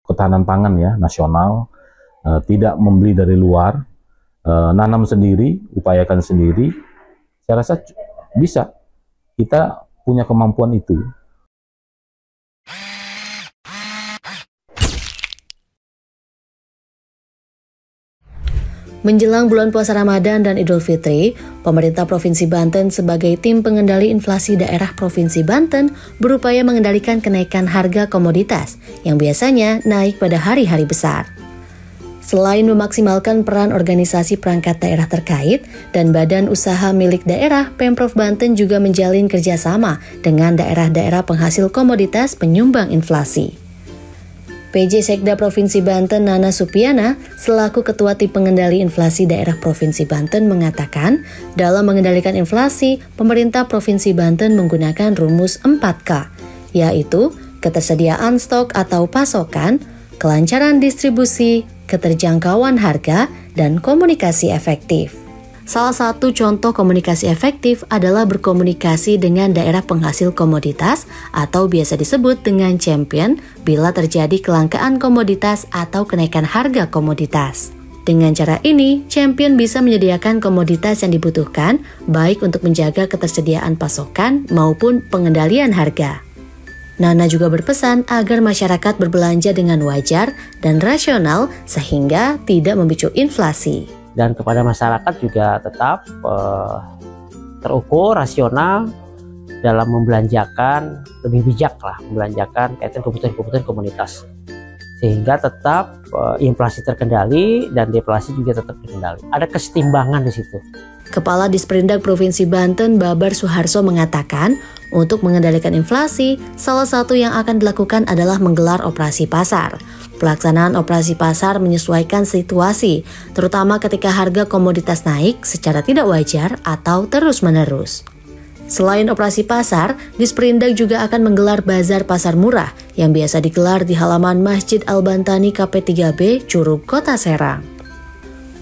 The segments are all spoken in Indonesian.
ketahanan pangan ya nasional, tidak membeli dari luar, nanam sendiri, upayakan sendiri. Saya rasa bisa, kita punya kemampuan itu. Menjelang bulan puasa Ramadan dan Idul Fitri, pemerintah Provinsi Banten sebagai tim pengendali inflasi daerah Provinsi Banten berupaya mengendalikan kenaikan harga komoditas yang biasanya naik pada hari-hari besar. Selain memaksimalkan peran organisasi perangkat daerah terkait dan badan usaha milik daerah, Pemprov Banten juga menjalin kerjasama dengan daerah-daerah penghasil komoditas penyumbang inflasi. PJ Sekda Provinsi Banten Nana Supiana selaku Ketua Tim Pengendali Inflasi Daerah Provinsi Banten mengatakan, dalam mengendalikan inflasi, pemerintah Provinsi Banten menggunakan rumus 4K, yaitu ketersediaan stok atau pasokan, kelancaran distribusi, keterjangkauan harga, dan komunikasi efektif. Salah satu contoh komunikasi efektif adalah berkomunikasi dengan daerah penghasil komoditas atau biasa disebut dengan champion bila terjadi kelangkaan komoditas atau kenaikan harga komoditas. Dengan cara ini, champion bisa menyediakan komoditas yang dibutuhkan baik untuk menjaga ketersediaan pasokan maupun pengendalian harga. Nana juga berpesan agar masyarakat berbelanja dengan wajar dan rasional sehingga tidak memicu inflasi. Dan kepada masyarakat juga tetap terukur, rasional dalam membelanjakan, lebih bijak lah membelanjakan kaitan kebutuhan-kebutuhan komunitas. Sehingga tetap inflasi terkendali dan deflasi juga tetap terkendali. Ada kesetimbangan di situ. Kepala Disperindak Provinsi Banten Babar Suharso mengatakan, untuk mengendalikan inflasi, salah satu yang akan dilakukan adalah menggelar operasi pasar. Pelaksanaan operasi pasar menyesuaikan situasi, terutama ketika harga komoditas naik secara tidak wajar atau terus-menerus. Selain operasi pasar, Disperindak juga akan menggelar bazar pasar murah yang biasa digelar di halaman Masjid Al-Bantani KP3B, Curug, Kota Serang.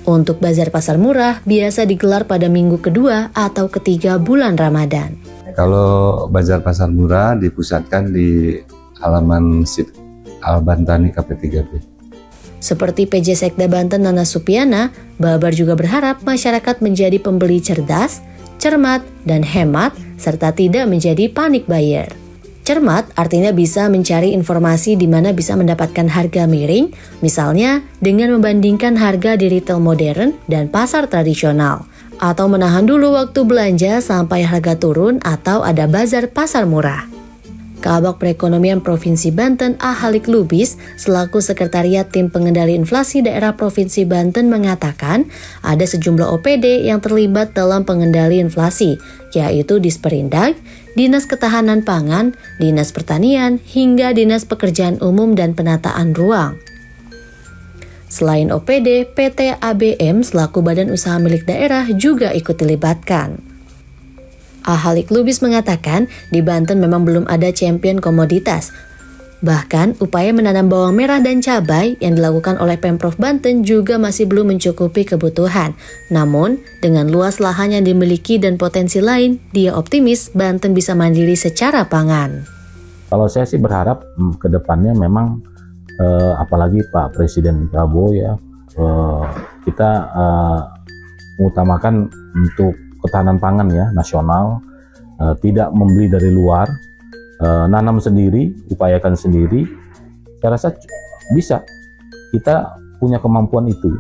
Untuk bazar pasar murah biasa digelar pada minggu kedua atau ketiga bulan Ramadan. Kalau bazar pasar murah dipusatkan di halaman Masjid Al-Bantani KP3B. Seperti PJ Sekda Banten Nana Supiana, Babar juga berharap masyarakat menjadi pembeli cerdas, cermat, dan hemat, serta tidak menjadi panic buyer. Cermat artinya bisa mencari informasi di mana bisa mendapatkan harga miring, misalnya dengan membandingkan harga di retail modern dan pasar tradisional, atau menahan dulu waktu belanja sampai harga turun atau ada bazar pasar murah. Kabag Perekonomian Provinsi Banten Ahalik Lubis selaku Sekretariat Tim Pengendali Inflasi Daerah Provinsi Banten mengatakan ada sejumlah OPD yang terlibat dalam pengendali inflasi, yaitu Disperindak, Dinas Ketahanan Pangan, Dinas Pertanian, hingga Dinas Pekerjaan Umum dan Penataan Ruang. Selain OPD, PT ABM selaku badan usaha milik daerah juga ikut dilibatkan. Ahalik Lubis mengatakan di Banten memang belum ada champion komoditas. Bahkan upaya menanam bawang merah dan cabai yang dilakukan oleh Pemprov Banten juga masih belum mencukupi kebutuhan. Namun, dengan luas lahan yang dimiliki dan potensi lain, dia optimis Banten bisa mandiri secara pangan. Kalau saya sih berharap ke depannya memang apalagi Pak Presiden Prabowo ya, kita mengutamakan untuk ketahanan pangan ya nasional, tidak membeli dari luar, nanam sendiri, upayakan sendiri. Saya rasa bisa, kita punya kemampuan itu.